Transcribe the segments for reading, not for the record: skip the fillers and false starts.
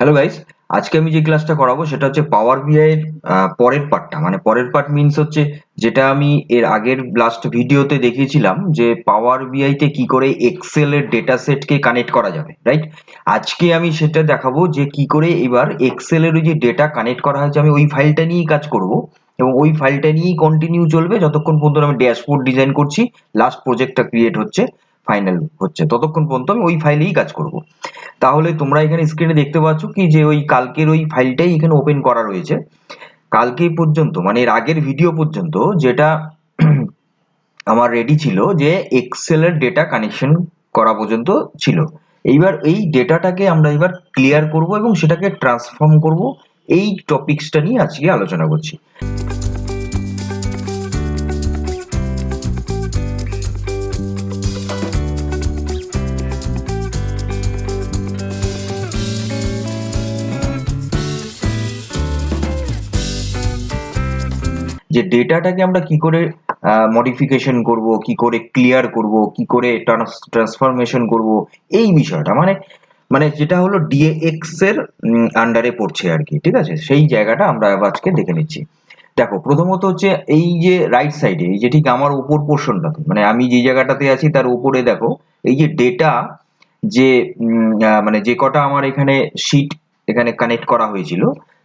Hello guys, আজকে আমি যে ক্লাসটা করাবো সেটা হচ্ছে পাওয়ার বিআই এর পরের পার্টটা। মানে পরের পার্ট মিন্স হচ্ছে যেটা আমি এর আগের লাস্ট ভিডিওতে দেখিয়েছিলাম যে পাওয়ার বিআই তে কি করে এক্সেল এর ডেটা সেটকে কানেক্ট করা যাবে, রাইট? আজকে আমি সেটা দেখাবো যে কি করে এবার এক্সেল এর ওই যে ডেটা কানেক্ট করা হয়েছে আমি ওই ফাইলটা নিয়েই কাজ করব এবং ওই ফাইলটা নিয়েই কন্টিনিউ চলবে যতক্ষণ পর্যন্ত আমি ড্যাশবোর্ড ডিজাইন করছি, লাস্ট প্রজেক্টটা ক্রিয়েট হচ্ছে, ফাইনাল হচ্ছে, ততক্ষণ পর্যন্ত আমি ওই ফাইলেই কাজ করব। তাহলে তোমরা এখানে স্ক্রিনে দেখতে পাচ্ছ কি যে ওই কালকের ওই ফাইলটাই এখানে ওপেন করা রয়েছে। কালকে পর্যন্ত মানে এর আগের ভিডিও পর্যন্ত যেটা আমার রেডি ছিল যে এক্সেল এর ডেটা কানেকশন করা পর্যন্ত ছিল। এইবার এই ডেটাটাকে আমরা এবার ক্লিয়ার করব এবং সেটাকে ট্রান্সফর্ম করব। এই টপিকসটা নিয়ে আজকে আলোচনা করছি। যে ডেটাটাকে আমরা কি করে মডিফিকেশন করব, কি করে ক্লিয়ার করব, কি করে ট্রান্সফরমেশন করব, এই বিষয়টা মানে মানে যেটা হলো ডিএক্স এর আন্ডারে পড়ছে আর কি, ঠিক আছে? সেই জায়গাটা আমরা আজকে দেখে নিচ্ছি। দেখো, প্রথমত হচ্ছে এই যে রাইট সাইডে, এই যে ঠিক আমার উপর পোর্শনটাতে, মানে আমি যে জায়গাটাতে আছি তার উপরে দেখো এই যে ডেটা, যে মানে যে কটা আমার এখানে শীট এখানে কানেক্ট করা হয়েছিল,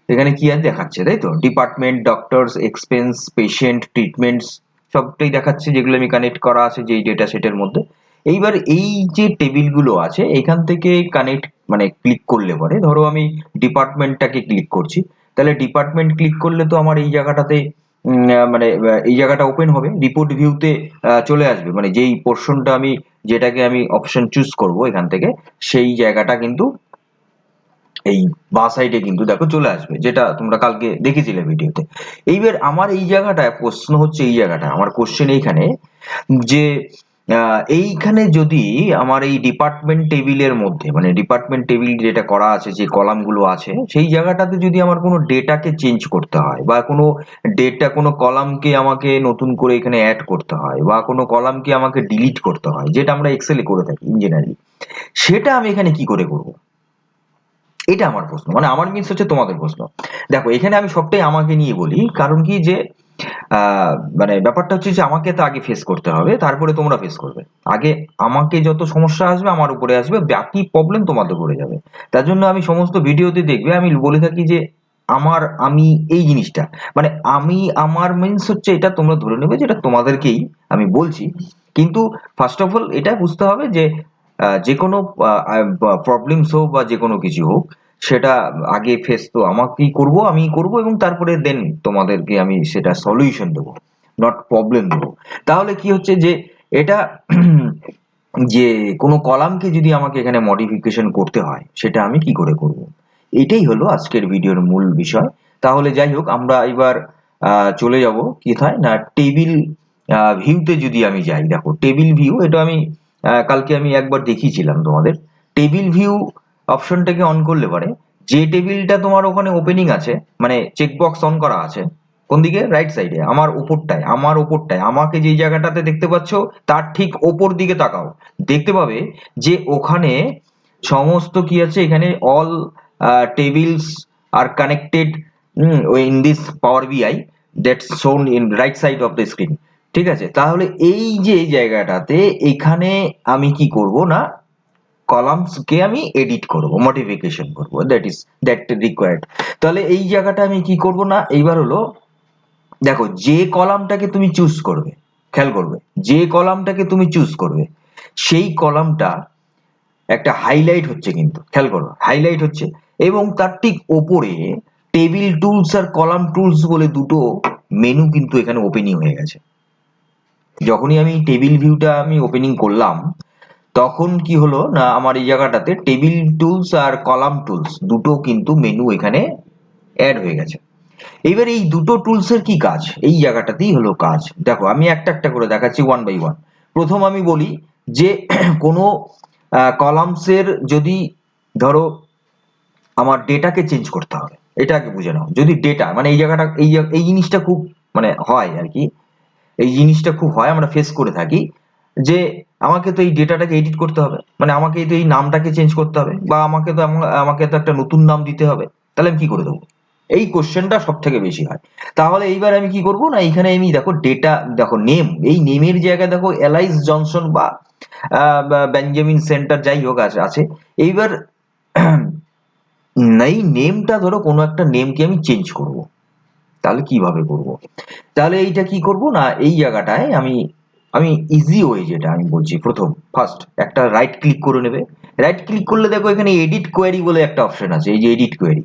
এখানে কি আর দেখাচ্ছে, তাই তো? Department, doctors, expense, patient, treatments, সবটাই দেখাচ্ছে যেগুলো আমি কানেক্ট করা আছে যেই ডেটা সেটের মধ্যে। এইবার এই যে টেবিলগুলো আছে এখান থেকে কানেক্ট মানে ক্লিক করলে পরে, ধরো আমি ডিপার্টমেন্টটাকে ক্লিক করছি, তাহলে ডিপার্টমেন্ট ক্লিক করলে তো আমার এই জায়গাটাতে মানে এই জায়গাটা ওপেন হবে, রিপোর্ট ভিউতে চলে আসবে, মানে যেই পোর্শনটা আমি, যেটাকে আমি অপশন চুজ করব এখান থেকে, সেই জায়গাটা কিন্তু এই বাঁ সাইডে কিন্তু দেখো চলে আসবে, যেটা তোমরা কালকে দেখেছিলে ভিডিওতে। এইবার আমার এই জায়গাটায় প্রশ্ন হচ্ছে, এই জায়গাটা আমার কোশ্চেন এইখানে যে এইখানে যদি আমার এই ডিপার্টমেন্ট টেবিলের মধ্যে, মানে ডিপার্টমেন্ট টেবিল যেটা করা আছে, যে কলামগুলো আছে, সেই জায়গাটাতে যদি আমার কোনো ডেটাকে চেঞ্জ করতে হয় বা কোনো ডেটা, কোনো কলামকে আমাকে নতুন করে এখানে অ্যাড করতে হয় বা কোনো কলামকে আমাকে ডিলিট করতে হয়, যেটা আমরা এক্সেলে করে থাকি ইঞ্জিনিয়ারিং, সেটা আমি এখানে কি করে করব? এটা আমার প্রশ্ন, মানে আমার মিন্স হচ্ছে তোমাদের প্রশ্ন। দেখো, এখানে আমি সবটাই আমাকে নিয়ে বলি, কারণ কি যে মানে ব্যাপারটা হচ্ছে যে আমাকে তো আগে ফেস করতে হবে, তারপরে তোমরা ফেস করবে। আগে আমাকে যত সমস্যা আসবে আমার উপরে আসবে, বাকি প্রবলেম তোমাদের উপরে যাবে। তার জন্য আমি সমস্ত ভিডিওতে দেখবে আমি বলে থাকি যে আমি এই জিনিসটা, মানে আমি আমার মিন্স হচ্ছে এটা তোমরা ধরে নেবে যেটা তোমাদেরকেই আমি বলছি। কিন্তু ফার্স্ট অফ অল এটা বুঝতে হবে যে যে কোনো প্রবলেমস হোক বা যে কোনো কিছু হোক, সেটা আগে ফেস তো আমাকেই করব, আমিই করব, এবং তারপরে দেন তোমাদেরকে আমি সেটা সলিউশন দেবো, নট প্রবলেম দেবো। তাহলে কি হচ্ছে যে এটা যে কোনো কলামকে যদি আমাকে এখানে মডিফিকেশন করতে হয় সেটা আমি কি করে করব, এটাই হলো আজকের ভিডিওর মূল বিষয়। তাহলে যাই হোক, আমরা এবার চলে যাব কোথায় না, টেবিল ভিউতে যদি আমি যাই। দেখো, টেবিল ভিউ, এটা আমি কালকে আমি একবার দেখিয়েছিলাম তোমাদের। টেবিল ভিউ অপশনটাকে অন করলে পারে যে টেবিলটা তোমার ওখানে ওপেনিং আছে, মানে চেকবক্স অন করা আছে, কোন দিকে? রাইট সাইডে, আমার ওপরটায় আমাকে যেই জায়গাটাতে দেখতে পাচ্ছ তার ঠিক ওপর দিকে তাকাও, দেখতে পাবে যে ওখানে সমস্ত কি আছে, এখানে all tables are connected in this power BI, that's shown in right side of the screen. ঠিক আছে? তাহলে এই যে জায়গাটাতে এখানে আমি কি করব না, কলামস কে আমি এডিট করব, মডিফিকেশন করব, দ্যাট রিকোয়ার্ড। তাহলে এই জায়গাটা আমি কি করব না, এইবার হলো দেখো, যে কলামটাকে তুমি চুজ করবে, খেয়াল করবে, যে কলামটাকে তুমি চুজ করবে সেই কলামটা একটা হাইলাইট হচ্ছে, কিন্তু খেয়াল করো হাইলাইট হচ্ছে, এবং তার ঠিক ওপরে টেবিল টুলস আর কলাম টুলস বলে দুটো মেনু কিন্তু এখানে ওপেনিং হয়ে গেছে। যখনই আমি টেবিল ভিউটা আমি ওপেনিং করলাম, তখন কি হলো না, আমার এই জায়গাটাতে টেবিল টুলস আর কলাম টুলস দুটো কিন্তু মেনু এখানে অ্যাড হয়ে গেছে। এইবার এই দুটো টুলস এর কি কাজ, এই জায়গাটাতেই হলো কাজ। দেখো, আমি একটা একটা করে দেখাচ্ছি ওয়ান বাই ওয়ান। প্রথম আমি বলি যে কোনো কলামস এর যদি, ধরো আমার ডেটাকে চেঞ্জ করতে হবে, এটা আগে বুঝে নাও। যদি ডেটা মানে এই জায়গাটা, এই জিনিসটা খুব মানে হয় আর কি, এই জিনিসটা খুব হয়, আমরা ফেস করে থাকি। যে আমাকে তো এই ডেটাটাকে এডিট করতে হবে, মানে আমাকে তো এই নামটাকে চেঞ্জ করতে হবে, বা আমাকে তো একটা নতুন নাম দিতে হবে, তাহলে আমি কি করে দেবো? এই কোশ্চেনটা সব থেকে বেশি হয়। তাহলে এইবার আমি কি করব না, এখানে আমি দেখো ডেটা, দেখো নেম, এই নেমের জায়গায় দেখো এলাইস জনসন বা বেঞ্জামিন সেন্টার যাই হোক আছে। এইবার এই নেমটা ধরো কোনো একটা নেমকে আমি চেঞ্জ করব, তাহলে কিভাবে করব? তাহলে এইটা কি করব না, এই জায়গাটায় আমি আমি ইজি ওয়ে যেটা আমি বলছি, প্রথম ফার্স্ট একটা রাইট ক্লিক করে নেবে। রাইট ক্লিক করলে দেখো এখানে এডিট কোয়েরি বলে একটা অপশন আছে, এই যে এডিট কোয়েরি,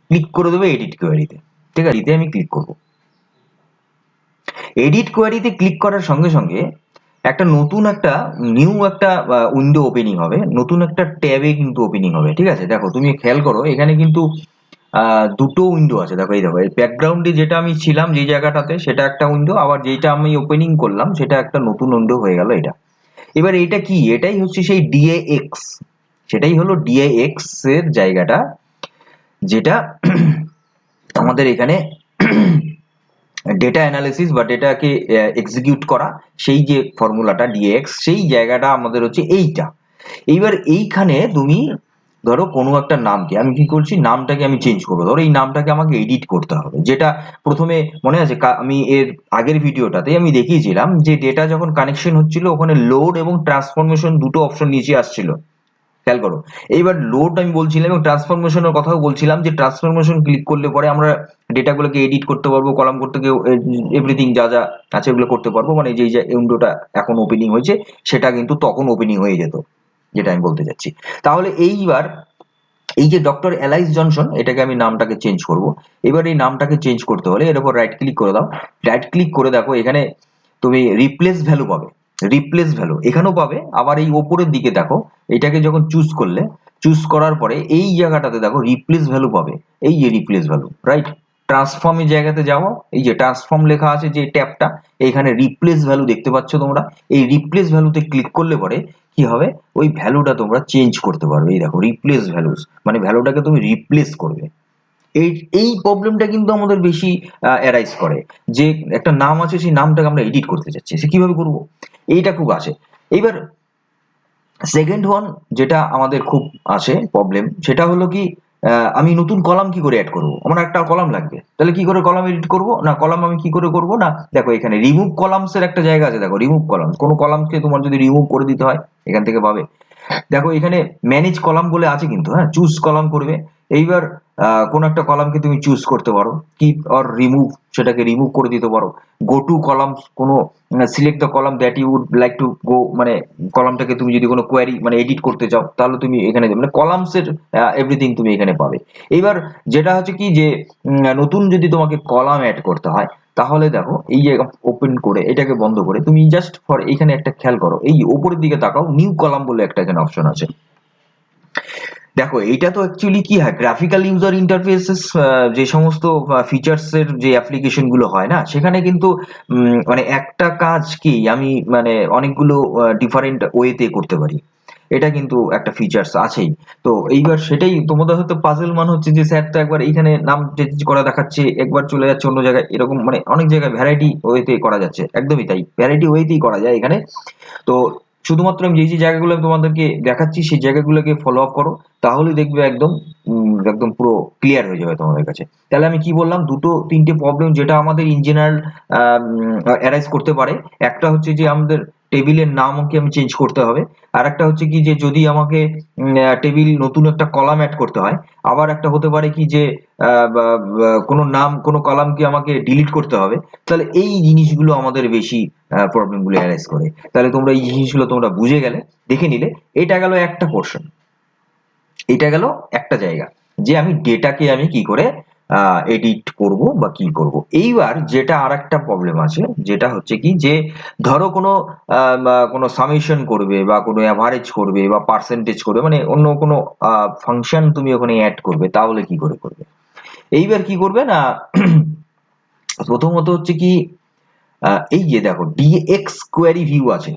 ক্লিক করে দেবে এডিট কোয়েরিতে। ঠিক আছে, এতে আমি ক্লিক করব। এডিট কোয়েরিতে ক্লিক করার সঙ্গে সঙ্গে একটা নতুন একটা নিউ একটা উইন্ডো ওপেনিং হবে, নতুন একটা ট্যাবে কিন্তু ওপেনিং হবে। ঠিক আছে, দেখো তুমি খেয়াল করো এখানে কিন্তু দুটো উইন্ডো আছে। দেখো এই দেখো, এই ব্যাকগ্রাউন্ডে যেটা আমি ছিলাম যে জায়গাটাতে সেটা একটা উইন্ডো, আবার যেটা আমি ওপেনিং করলাম সেটা একটা নতুন উইন্ডো হয়ে গেল এটা। এবার এটা কি, এটাই হচ্ছে সেই ডিএএক্স, সেটাই হলো ডিএএক্স এর জায়গাটা, যেটা আমাদের এখানে ডেটা অ্যানালিসিস বা ডেটাকে এক্সিকিউট করা, সেই যে ফর্মুলাটা ডিএক্স, সেই জায়গাটা আমাদের হচ্ছে এইটা। এইবার এইখানে তুমি ধরো কোনো একটা নামকে আমি কি করছি, নামটাকে আমি চেঞ্জ করবো, ধরো এই নামটাকে আমাকে এডিট করতে হবে, যেটা প্রথমে মনে আছে আমি এর আগের ভিডিওটাতে আমি দেখিয়েছিলাম যে ডেটা যখন কানেকশন হচ্ছিল ওখানে লোড এবং ট্রান্সফরমেশন দুটো অপশন নিচে আসছিল, খেয়াল করো। এইবার লোড আমি বলছিলাম এবং ট্রান্সফরমেশনের কথাও বলছিলাম, যে ট্রান্সফরমেশন ক্লিক করলে পরে আমরা ডেটাগুলোকে এডিট করতে পারবো, কলাম করতে এভরিথিং যা যা আছে ওগুলো করতে পারবো, মানে যে উইন্ডোটা এখন ওপেনিং হয়েছে সেটা কিন্তু তখন ওপেনিং হয়ে যেত, যেটা আমি বলতে চাচ্ছি। তাহলে এইবার এই যে ডক্টর এলাইস জনসন, এটাকে আমি নামটাকে চেঞ্জ করব। এবার এই নামটাকে চেঞ্জ করতে হলে এর উপর রাইট ক্লিক করে দাও। রাইট ক্লিক করে দেখো এখানে তুমি রিপ্লেস ভ্যালু পাবে, রিপ্লেস ভ্যালু এখানেও পাবে। আবার এই ওপরের দিকে দেখো, এটাকে যখন চুজ করলে, চুজ করার পরে এই জায়গাটাতে দেখো রিপ্লেস ভ্যালু পাবে, এই যে রিপ্লেস ভ্যালু, রাইট। ট্রান্সফর্মের জায়গাতে যাও, এই যে ট্রান্সফর্ম লেখা আছে যে ট্যাবটা, এইখানে রিপ্লেস ভ্যালু দেখতে পাচ্ছ তোমরা। এই রিপ্লেস ভ্যালুতে ক্লিক করলে পরে কি হবে, ওই ভ্যালুটা তোমরা চেঞ্জ করতে পারবে। এই দেখো রিপ্লেস ভ্যালুস, মানে ভ্যালুটাকে তুমি রিপ্লেস করবে। এই এই প্রবলেমটা কিন্তু আমাদের বেশি অ্যারাইজ করে, যে একটা নাম আছে সেই নামটাকে আমরা এডিট করতে চাচ্ছি, সে কিভাবে করব, এইটা খুব আসে। এইবার সেকেন্ড ওয়ান যেটা আমাদের খুব আসে প্রবলেম, সেটা হলো কি, আমি নতুন কলাম কি করে অ্যাড করব, আমার একটা কলাম লাগবে, তাহলে কি করে কলাম এডিট করব না, কলাম আমি কি করে করব না, দেখো এখানে রিমুভ কলামস এর একটা জায়গা আছে, দেখো রিমুভ কলামস, কোনো কলামকে তোমার যদি রিমুভ করে দিতে হয় এখান থেকে পাবে। দেখো এখানে ম্যানেজ কলাম বলে আছে কিন্তু, হ্যাঁ, চুজ কলাম করবে। এইবার কোন একটা কলামকে তুমি চুজ করতে পারো, কিপ অর রিমুভ, সেটাকে রিমুভ করে দিতে পারো। গো টু কলাম, কোনো select the column that you would like to go, মানে কলামটাকে তুমি যদি কোনো কোয়ারি মানে এডিট করতে চাও তাহলে তুমি এখানে মানে কলামস এর এভরিথিং তুমি এখানে পাবে। এইবার যেটা হচ্ছে কি যে নতুন যদি তোমাকে কলাম অ্যাড করতে হয়, তাহলে দেখো এই যে ওপেন করে এটাকে বন্ধ করে তুমি জাস্ট ফর এখানে একটা খেয়াল করো, এই উপরের দিকে তাকাও, নিউ কলাম বলে একটা এখানে অপশন আছে। দেখো এইটা তো অ্যাকচুয়ালি কি হয়, গ্রাফিক্যাল ইউজার ইন্টারফেসেস, যে সমস্ত ফিচার্স এর যে অ্যাপ্লিকেশন গুলো হয় না, সেখানে কিন্তু মানে একটা কাজ কি আমি মানে অনেকগুলো ডিফারেন্ট ওয়েতে করতে পারি, এটা কিন্তু একটা ফিচার্স আছেই। তো এইবার সেটাই তোমাদের হয়তো পাজল মান হচ্ছে যে স্যার তো একবার এইখানে নাম চেঞ্জ করা দেখাচ্ছে, একবার চলে যাচ্ছে অন্য জায়গায়, এরকম মানে অনেক জায়গায় ভ্যারাইটি ওয়েতে করা যাচ্ছে, একদমই তাই, ভ্যারাইটি ওয়েতেই করা যায় এখানে। তো শুধুমাত্র আমি যে জায়গাগুলো আমি তোমাদেরকে দেখাচ্ছি সেই জায়গাগুলোকে ফলো আপ করো, তাহলেই দেখবে একদম একদম পুরো ক্লিয়ার হয়ে যাবে তোমাদের কাছে। তাহলে আমি কি বললাম, দুটো তিনটে প্রবলেম যেটা আমাদের ইন জেনারেল অ্যারাইজ করতে পারে। একটা হচ্ছে যে আমাদের টেবিলের নামকে আমি চেঞ্জ করতে হবে, আর একটা হচ্ছে কি যে যদি আমাকে টেবিল নতুন একটা কলাম অ্যাড করতে হয়, আবার একটা হতে পারে কি যে কোনো নাম কোনো কলামকে আমাকে ডিলিট করতে হবে। তাহলে এই জিনিসগুলো আমাদের বেশি প্রবলেম গুলো অ্যারাইজ করে। তাহলে তোমরা এই জিনিসগুলো তোমরা বুঝে গেলে, দেখে নিলে। এটা গেল একটা পোর্শন, এটা গেল একটা জায়গা, যে আমি ডেটাকে আমি কি করে এডিট করব বা কি করব। এইবার যেটা আর একটা প্রবলেম আছে, যেটা হচ্ছে কি যে ধরো কোনো কোনো সামেশন করবে বা কোনো অ্যাভারেজ করবে বা পার্সেন্টেজ করবে, মানে অন্য কোনো ফাংশন তুমি ওখানে অ্যাড করবে, তাহলে কি করে করবে? এইবার কি করবে না, প্রথমত হচ্ছে কি, এই যে দেখো ডিএক্স কোয়ারি ভিউ আছে,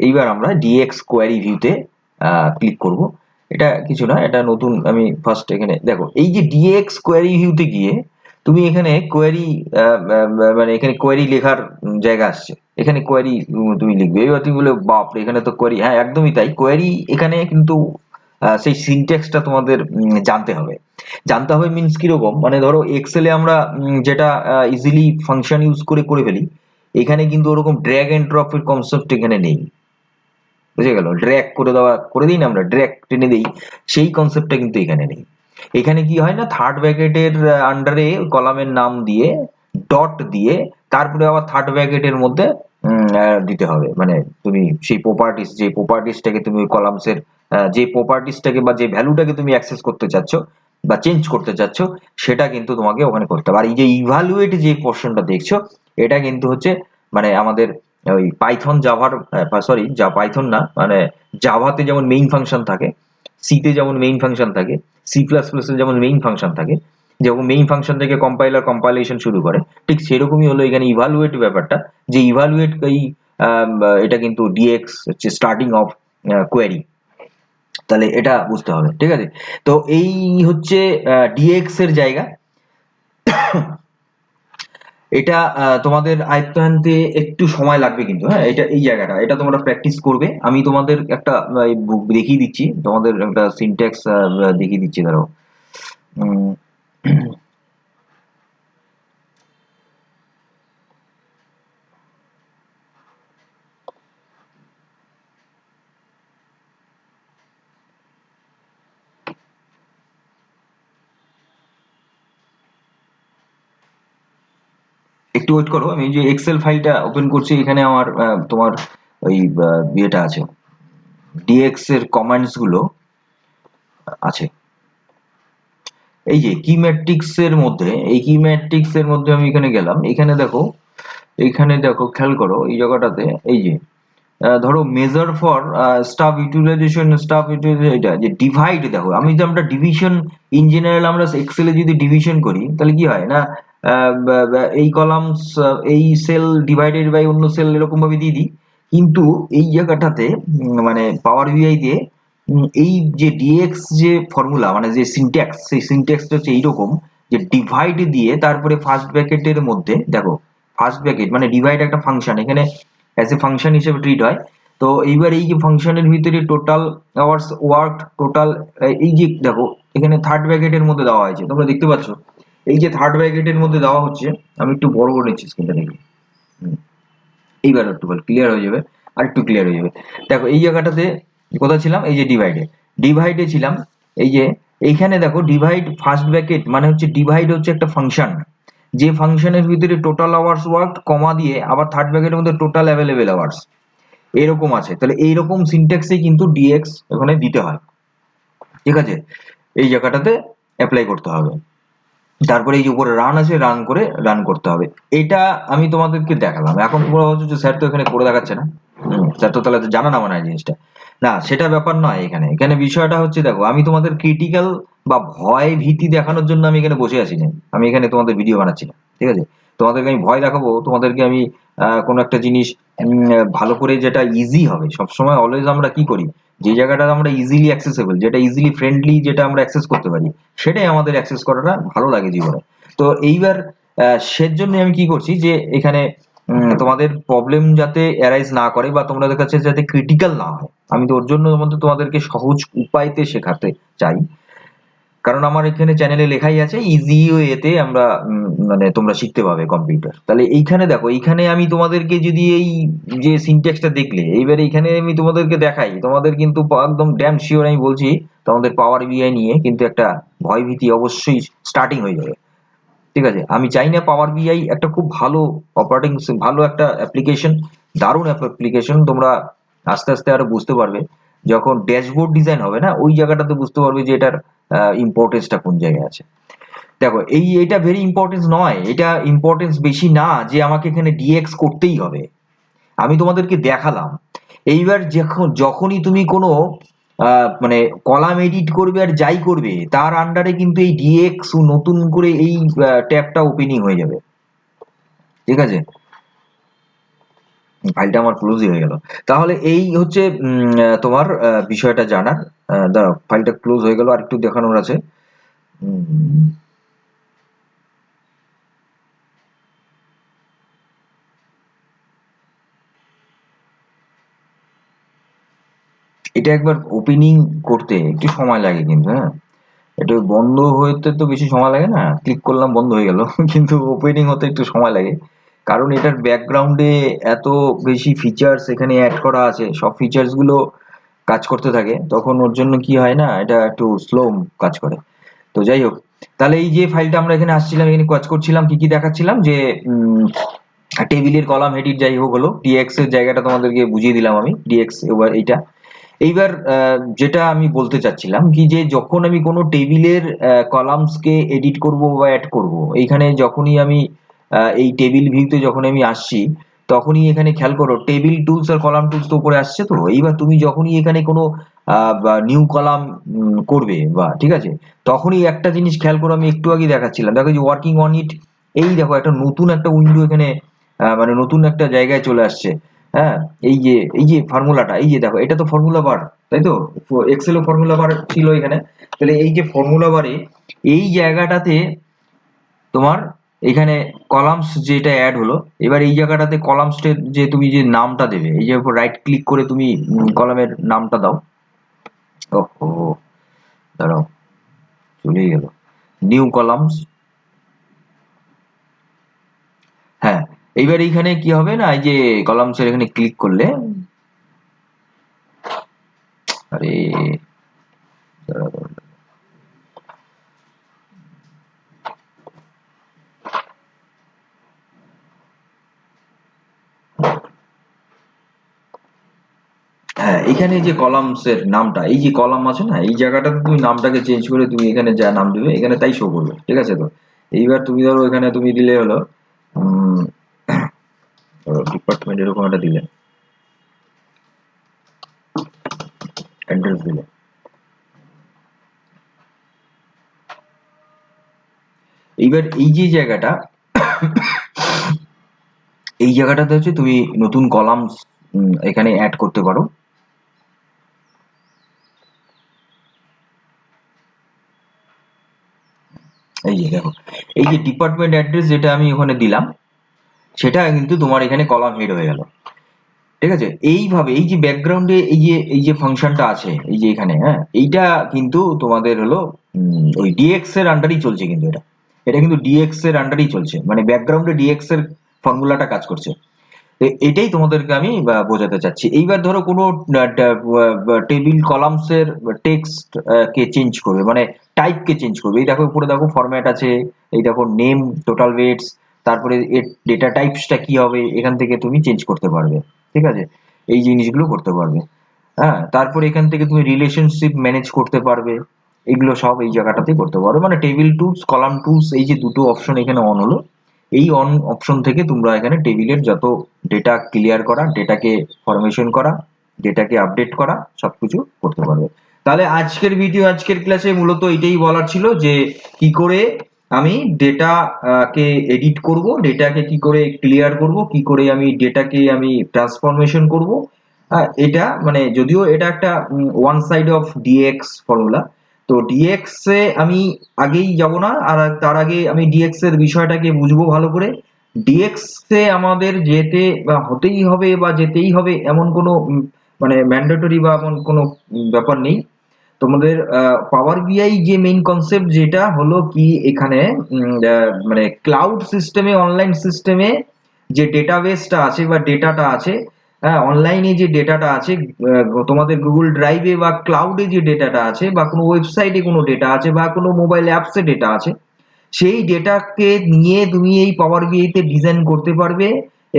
এইবার আমরা ডিএক্স কোয়ারি ভিউতে ক্লিক করব। এটা কিছু না, এটা নতুন, আমি ফার্স্ট এখানে দেখো এই যে ডিএক্স কোয়ারি ভিউতে গিয়ে তুমি এখানে কোয়েরি মানে এখানে কোয়েরি লেখার জায়গা আসছে, এখানে কোয়েরি তুমি লিখবে। এবার তুমি বলে বাপরে এখানে তো কোয়েরি, হ্যাঁ একদমই তাই, কোয়েরি এখানে কিন্তু সেই সিনট্যাক্সটা তোমাদের জানতে হবে। জানতে হবে মিন্স কিরকম, মানে ধরো এক্সেলে আমরা যেটা ইজিলি ফাংশন ইউজ করে করে ফেলি, এখানে কিন্তু ওরকম ড্র্যাগ এন্ড ড্রপ এর কনসেপ্ট এখানে নেই। বুঝে গেল, ড্র্যাগ করে দেওয়া করে দিই না আমরা, ড্র্যাগ টেনে দিই, সেই কনসেপ্টটা কিন্তু এখানে নেই। এখানে কি হয় না, থার্ড ব্র্যাকেটের আন্ডারে কলামের নাম দিয়ে ডট দিয়ে তারপরে আবার থার্ড ব্র্যাকেটের মধ্যে দিতে হবে, মানে তুমি সেই প্রপার্টিস, যে প্রপার্টিসটাকে তুমি ওই কলামসের যে প্রপার্টিসটাকে বা যে ভ্যালুটাকে তুমি অ্যাক্সেস করতে চাচ্ছ বা চেঞ্জ করতে চাচ্ছ, সেটা কিন্তু তোমাকে ওখানে করতে হবে। আর এই যে ইভালুয়েট যে পোর্শনটা দেখছো, এটা কিন্তু হচ্ছে মানে আমাদের ওই পাইথন জাভার, সরি পাইথন না, মানে জাভাতে যেমন মেইন ফাংশন থাকে, সিতে যেমন মেইন ফাংশন থাকে, সি প্লাস প্লাসে যেমন মেইন ফাংশন থাকে, যেমন মেইন ফাংশন থেকে কম্পাইলার কম্পাইলেশন শুরু করে, ঠিক সেরকমই হলো এখানে ইভালুয়েট ব্যাপারটা, যে ইভালুয়েট এই এটা কিন্তু ডিএক্স হচ্ছে স্টার্টিং অফ কোয়েরি, তাহলে এটা বুঝতে হবে, ঠিক আছে। তো এই হচ্ছে ডিএক্স এর জায়গা। এটা তোমাদের আয়ত্ত আনতে একটু সময় লাগবে কিন্তু, হ্যাঁ এটা এই জায়গাটা এটা তোমরা প্র্যাকটিস করবে। আমি তোমাদের একটা দেখিয়ে দিচ্ছি, তোমাদের একটা সিনট্যাক্স দেখিয়ে দিচ্ছি, ধরো উম, একটু ওয়েট করো, আমি যে এক্সেল ফাইলটা ওপেন করছি, এখানে আমার তোমার ওই ইয়েটা আছে, ডিএক্স এর কমান্ডস গুলো আছে। এই যে কি ম্যাট্রিক্স এর মধ্যে, এই কি ম্যাট্রিক্স এর মধ্যে আমি এখানে গেলাম, এখানে দেখো, এইখানে দেখো খেয়াল করো এই জায়গাটাতে, এই যে ধরো মেজার ফর স্টাফ ইউটিলাইজেশন, এটা যে ডিভাইড, দেখো আমি যদি আমরা ডিভিশন, ইন জেনারেল আমরা এক্সেলে যদি ডিভিশন করি তাহলে কি হয় না, এই কলামস এই সেল ডিভাইডেড বাই অন্য সেল এরকম ভাবে দিয়ে দিই, কিন্তু এই জায়গাটাতে মানে পাওয়ার বিআই দিয়ে এই যে ডিএক্স যে ফর্মুলা, মানে যে সিনট্যাক্স, সেই সিনট্যাক্সটা হচ্ছে এইরকম, যে ডিভাইড দিয়ে তারপরে ফার্স্ট ব্র্যাকেটের মধ্যে দেখো, ফার্স্ট ব্র্যাকেট মানে ডিভাইড একটা ফাংশন, এখানে অ্যাজ এ ফাংশন হিসেবে ট্রিট হয়। তো এইবার এই যে ফাংশনের ভিতরে টোটাল আওয়ার্স ওয়ার্ক, টোটাল এই যে দেখো এখানে থার্ড ব্র্যাকেটের মধ্যে দেওয়া হয়েছে, তোমরা দেখতে পাচ্ছ এই যে থার্ড ব্র্যাকেটের মধ্যে দেওয়া হচ্ছে। আমি একটু বড় করে নিচ্ছি স্ক্রিনটা দেখি, এইবার একটু ক্লিয়ার হয়ে যাবে, আর একটু ক্লিয়ার হয়ে যাবে। দেখো এই জায়গাটাতে কোথায় ছিলাম, এই যে ডিভাইডে, ডিভাইডে ছিলাম, এই যে এইখানে দেখো ডিভাইড ফার্স্ট ব্র্যাকেট মানে হচ্ছে ডিভাইড হচ্ছে একটা ফাংশন, যে ফাংশনের ভিতরে টোটাল আওয়ার্স ওয়ার্ক কমা দিয়ে আবার থার্ড ব্র্যাকেটের মধ্যে টোটাল অ্যাভেলেবেল আওয়ার্স এরকম আছে, তাহলে এইরকম সিনট্যাক্সে কিন্তু ডিএক্স ওখানে দিতে হয়, ঠিক আছে, এই জায়গাটাতে অ্যাপ্লাই করতে হবে। তারপরে এই যে উপরে রান আছে, রান করে রান করতে হবে। এটা আমি তোমাদেরকে দেখালাম, এখন তোমরা ভাবছো যে স্যার তো এখানে করে দেখাচ্ছে না, স্যার তো তাহলে তো জানা না মনে হয় জিনিসটা। না সেটা ব্যাপার নয়, এখানে এখানে বিষয়টা হচ্ছে দেখো, আমি তোমাদের ক্রিটিক্যাল বা ভয় ভীতি দেখানোর জন্য আমি এখানে বসে আছি না, আমি এখানে তোমাদের ভিডিও বানাচ্ছি না, ঠিক আছে। তোমাদেরকে আমি ভয় দেখাবো, তোমাদেরকে আমি কোনো একটা জিনিস ভালো করে, যেটা ইজি হবে সবসময় অলওয়েজ আমরা কি করি, যে জায়গাটা আমরা ইজিলি অ্যাক্সেসেবল, যেটা ইজিলি ফ্রেন্ডলি, যেটা আমরা অ্যাক্সেস করতে পারি, সেটাই আমাদের অ্যাক্সেস করাটা ভালো লাগে জীবনে। তো এইবার সেজন্য আমি কি করছি, যে এখানে তোমাদের প্রবলেম যাতে অ্যারাইজ না করে বা তোমাদের কাছে যাতে ক্রিটিক্যাল না হয়, আমি তো ওর জন্য তোমাদেরকে সহজ উপায়তে শেখাতে চাই। কারণ আমার এখানে চ্যানেলে লেখাই আছে ইজি ওয়েতে আমরা মানে তোমরা শিখতে পাবে কম্পিউটার। তাহলে এইখানে দেখো, এইখানে আমি তোমাদেরকে যদি এই যে সিনট্যাক্সটা দেখলে, এইবার এইখানে আমি তোমাদেরকে দেখাই, তোমাদের কিন্তু একদম ড্যাম শিওর আমি বলছি, তোমাদের পাওয়ার বিআই নিয়ে কিন্তু একটা ভয় ভীতি অবশ্যই স্টার্টিং হয়ে যাবে, ঠিক আছে। আমি চাই না, পাওয়ার বিআই একটা খুব ভালো অপারেটিং, ভালো একটা অ্যাপ্লিকেশন, দারুণ অ্যাপ্লিকেশন, তোমরা আস্তে আস্তে আরো বুঝতে পারবে, যখন ড্যাশবোর্ড ডিজাইন হবে না ওই জায়গাটাতে বুঝতে পারবে যে এটার ইম্পর্টেন্সটা কোন জায়গায় আছে। দেখো এই এটা ভেরি ইম্পর্টেন্স নয়, এটা ইম্পর্টেন্স বেশি না যে আমাকে এখানে ডিএক্স করতেই হবে, আমি তোমাদেরকে দেখালাম। এইবার যখনই তুমি কোনো মানে কলাম এডিট করবে আর যাই করবে, তার আন্ডারে কিন্তু এই ডিএক্স নতুন করে এই ট্যাবটা ওপেনিং হয়ে যাবে, ঠিক আছে। ফাইলটা আমার ক্লোজই হয়ে গেল। তাহলে এই হচ্ছে তোমার বিষয়টা জানার। দাঁড়াও, ফাইলটা ক্লোজ হয়ে গেল, আর একটু দেখানোর আছে। উম, এটা একবার ওপেনিং করতে একটু সময় লাগে কিন্তু, হ্যাঁ, এটা বন্ধ হতে তো বেশি সময় লাগে না, ক্লিক করলাম বন্ধ হয়ে গেল কিন্তু ওপেনিং হতে একটু সময় লাগে, কারণ এটার ব্যাকগ্রাউন্ডে এত বেশি ফিচার্স এখানে অ্যাড করা আছে, সব ফিচার্স গুলো কাজ করতে থাকে, তখন ওর জন্য কি হয় না, এটা একটু স্লো কাজ করে। তো যাই হোক, তাহলে এই যে ফাইলটা আমরা এখানে আসছিলাম, এখানে কাজ করছিলাম, কি কি দেখাচ্ছিলাম যে টেবিলের কলাম হেডিট যাই হোক হলো, ডিএক্স এর জায়গাটা তোমাদেরকে বুঝিয়ে দিলাম আমি, ডিএক্স এবার এইটা। এইবার যেটা আমি বলতে চাচ্ছিলাম কি, যে যখন আমি কোনো টেবিলের কলামস কে এডিট করব বা অ্যাড করব, এইখানে যখনই আমি এই টেবিল ভিউতে যখন আমি আসছি, তখনই এখানে খেয়াল করো টেবিল টুলস আর কলাম টুলস তো উপরে আসছে। তো এইবার তুমি যখনই এখানে কোনো নিউ কলাম করবে, বা ঠিক আছে, তখনই একটা জিনিস খেয়াল করো, আমি একটু আগে দেখাচ্ছিলাম, দেখো যে ওয়ার্কিং অন ইট, এই দেখো একটা নতুন একটা উইন্ডো এখানে, মানে নতুন একটা জায়গায় চলে আসছে। হ্যাঁ, এই যে ফর্মুলাটা, এই যে দেখো, এটা তো ফর্মুলা বার, তাই তো, এক্সেলও ফর্মুলা বার ছিল এখানে। তাহলে এই যে ফর্মুলা বারে এই জায়গাটাতে তোমার এখানে কলামস যেটা অ্যাড হলো, এবার এই জায়গাটাতে কলামস যে তুমি যে নামটা দেবে, এই যে উপর রাইট ক্লিক করে তুমি কলামের নামটা দাও। ওহো, দাঁড়াও, চলেই গেল, নিউ কলামস। হ্যাঁ, এইবার এইখানে কি হবে না, এই যে কলামস এর এখানে ক্লিক করলে, আরে দাঁড়াও, হ্যাঁ, এখানে যে কলামস এর নামটা, এই যে কলাম আছে না, এই জায়গাটাতে তুমি নামটাকে চেঞ্জ করে তুমি এখানে যা নাম দিবে এখানে তাই শো করবে, ঠিক আছে। তো এইবার তুমি ধরো এখানে তুমি দিলে হলো ডিপার্টমেন্ট এরকম একটা দিলে, অ্যাড্রেস দিলে, এইবার এই যে জায়গাটা, এই জায়গাটাতে হচ্ছে তুমি নতুন কলামস এখানে অ্যাড করতে পারো। এই যে দেখো, এই যে ডিপার্টমেন্ট অ্যাড্রেস যেটা আমি ওখানে দিলাম, সেটা কিন্তু তোমার এখানে কলাম হেড হয়ে গেল, ঠিক আছে। এইভাবে এই যে ব্যাকগ্রাউন্ডে এই যে ফাংশনটা আছে, এই যে এখানে, হ্যাঁ, এইটা কিন্তু তোমাদের হলো ওই ডিএক্স এর আন্ডারই চলছে, কিন্তু এটা এটা কিন্তু ডিএক্স এর আন্ডারই চলছে, মানে ব্যাকগ্রাউন্ডে ডিএক্স এর ফর্মুলাটা কাজ করছে। এটাই তোমাদেরকে আমি বোঝাতে চাচ্ছি। এইবার ধরো কোনো টেবিল কলামস এর টেক্সট কে চেঞ্জ করবে, মানে টাইপ কে চেঞ্জ করবে, এই দেখো উপরে দেখো ফরম্যাট আছে, এই দেখো নেম, টোটাল ওয়েটস, তারপরে এর ডেটা টাইপসটা কি হবে, এখান থেকে তুমি চেঞ্জ করতে পারবে, ঠিক আছে, এই জিনিসগুলো করতে পারবে। হ্যাঁ, তারপরে এখান থেকে তুমি রিলেশনশিপ ম্যানেজ করতে পারবে, এগুলো সব এই জায়গাটাতেই করতে পারবে, মানে টেবিল টুলস, কলাম টুলস, এই যে দুটো অপশন এখানে অন হলো, এই অন অপশন থেকে তোমরা এখানে টেবিলের যত ডেটা ক্লিয়ার করা, ডেটাকে ফরমেশন করা, ডেটাকে আপডেট করা, সবকিছু করতে পারবে। তাহলে আজকের ভিডিও, আজকের ক্লাসে মূলত এটাই বলার ছিল, যে কি করে আমি ডেটা কে এডিট করব, ডেটাকে কি করে ক্লিয়ার করব, কি করে আমি ডেটাকে আমি ট্রান্সফরমেশন করব। এটা মানে যদিও এটা একটা one side of DX formula, তো ডিএক্স এ আমি আগেই যাব না, আর তার আগে আমি ডিএক্স এর বিষয়টাকে বুঝবো ভালো করে। ডিএক্স এ আমাদের যেতে বা হতেই হবে বা যেতেই হবে এমন কোনো মানে ম্যান্ডেটরি বা এমন কোনো ব্যাপার নেই। তোমাদের পাওয়ার বিআই যে মেইন কনসেপ্ট যেটা হলো কি, এখানে মানে ক্লাউড সিস্টেমে, অনলাইন সিস্টেমে যে ডেটাবেসটা আছে বা ডেটাটা আছে, হ্যাঁ, অনলাইনে যে ডেটাটা আছে, তোমাদের গুগল ড্রাইভে বা ক্লাউডে যে ডেটাটা আছে, বা কোনো ওয়েবসাইটে কোনো ডেটা আছে, বা কোনো মোবাইল অ্যাপসে ডেটা আছে, সেই ডেটাকে নিয়ে তুমি এই পাওয়ার বিআই তে ডিজাইন করতে পারবে,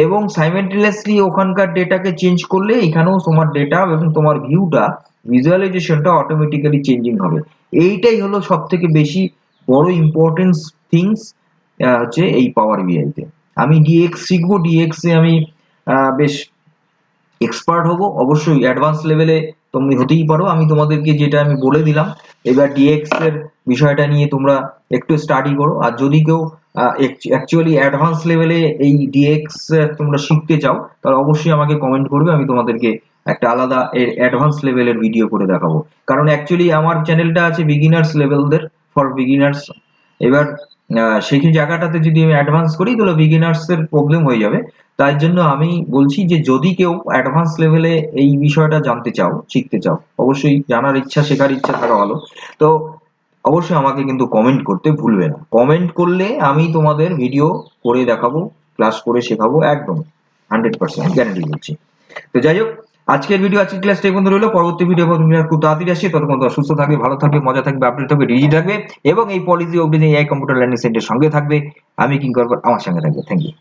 এবং সাইমেন্টেনিয়াসলি ওখানকার ডেটাকে চেঞ্জ করলে এখানেও তোমার ডেটা এবং তোমার ভিউটা, ভিজুয়ালাইজেশনটা অটোমেটিক্যালি চেঞ্জিং হবে। এইটাই হলো সব থেকে বেশি বড় ইম্পর্টেন্স থিংস হচ্ছে এই পাওয়ার বিআই তে। আমি ডিএক্স শিখবো, ডিএক্স এ আমি বেশ এক্সপার্ট হব, অবশ্যই অ্যাডভান্স লেভেলে তুমি হতেই পারো, আমি তোমাদেরকে যেটা আমি বলে দিলাম, এবার ডিএক্স এর বিষয়টা নিয়ে তোমরা একটু স্টাডি করো, আর যদি কেউ অ্যাকচুয়ালি অ্যাডভান্স লেভেলে এই ডিএক্স তোমরা শিখতে চাও, তাহলে অবশ্যই আমাকে কমেন্ট করবে, আমি তোমাদেরকে একটা আলাদা এর অ্যাডভান্স লেভেলের ভিডিও করে দেখাবো। কারণ অ্যাকচুয়ালি আমার চ্যানেলটা আছে বিগিনার্স লেভেলদের, ফর বিগিনার্স। এবার সেই জায়গাটাতে যদি আমি অ্যাডভান্স করি তাহলে বিগিনার্স এর প্রবলেম হয়ে যাবে। তাই জন্য আমি বলছি যে যদি কেউ অ্যাডভান্স লেভেলে এই বিষয়টা জানতে চাও, শিখতে চাও, অবশ্যই জানার ইচ্ছা, শেখার ইচ্ছা থাকা ভালো। তো অবশ্যই আমাকে কিন্তু কমেন্ট করতে ভুলবে না। কমেন্ট করলে আমি তোমাদের ভিডিও করে দেখাবো, ক্লাস করে শেখাবো একদম 100% গ্যারান্টি দিচ্ছি। তো যাই হোক, আজকের ক্লাসটা এই পর্যন্ত রইলো। পরবর্তী ভিডিও খুব তাড়াতাড়ি আসছে। ততক্ষণ তোমরা সুস্থ থাকবে, ভালো থাকবে, মজা থাকবে, আপডেট থাকবে, রেডি থাকবে এবং এই পলিসি অগ্নি এআই কম্পিউটার লার্নিং সেন্টারের সঙ্গে থাকবে। আমি কিংকর, আমার সঙ্গে থাকবে। Thank you.